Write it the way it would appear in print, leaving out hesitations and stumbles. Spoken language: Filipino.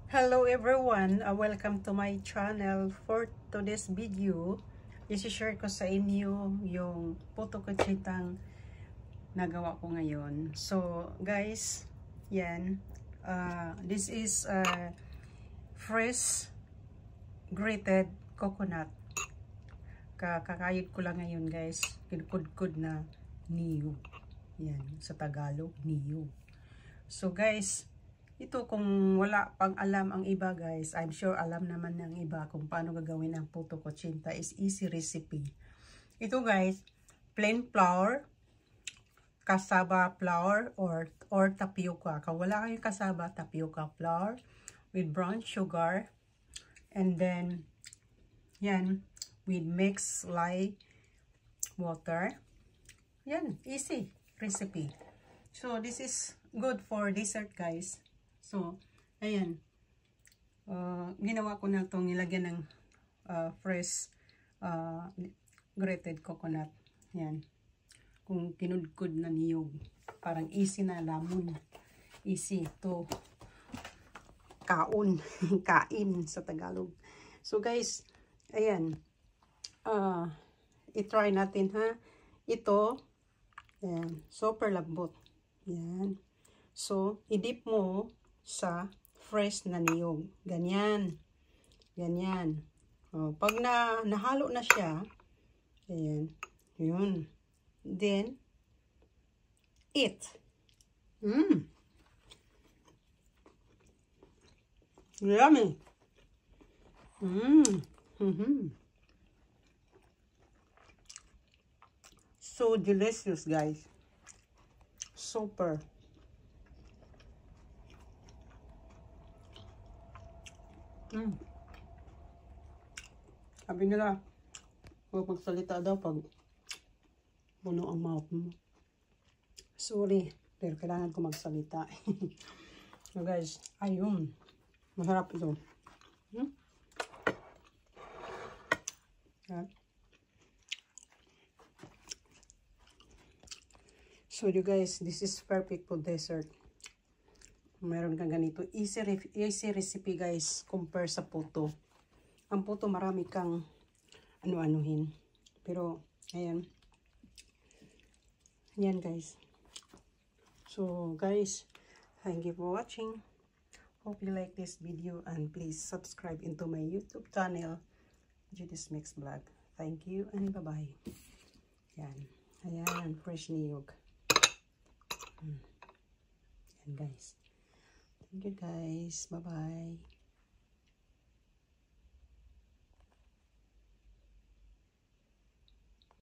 Hello everyone, welcome to my channel. For today's video, isi-share ko sa inyo yung puto kotsitang nagawa ko ngayon. So guys, yan, this is fresh grated coconut. Kakayod ko lang ngayon guys, kinukudkud na niyog. Yan, sa Tagalog, niyog. So guys, ito kung wala pang alam ang iba guys, I'm sure alam naman ng iba kung paano gagawin ang puto kotsinta. Is easy recipe. Ito guys, plain flour, cassava flour or tapioca. Kung wala kayong cassava, tapioca flour with brown sugar, and then yan, with mixed lye water. Yan, easy recipe. So this is good for dessert guys. So, ayan. Ginawa ko na itong nilagyan ng fresh grated coconut. Ayan. Kung kinudkud na niyog. Parang easy na lamon. Easy to kaon. Kain sa Tagalog. So, guys, ayan. I-try natin ha. Ito, ayan. Super lambot. Ayan. So, i-dip mo sa fresh na niyog. Ganyan. Ganyan. O, pag nahalo na siya, ayan, yun. Then, eat. Yummy. So delicious, guys. Super. Sabi nila, huwag magsalita daw pag puno ang mouth mo. Sorry, pero kailangan ko magsalita. So guys, ayun. Masarap ito. So you guys, this is perfect for dessert. Meron kang ganito. Easy recipe guys, compare sa puto. Ang puto marami kang ano-anuhin. Pero, ayan. Ayan guys. So guys, thank you for watching. Hope you like this video and please subscribe into my YouTube channel, Judy's Mix Vlog. Thank you and bye-bye. Ayan. Ayan, fresh niyog. Ayan guys. Thank you guys. Bye-bye.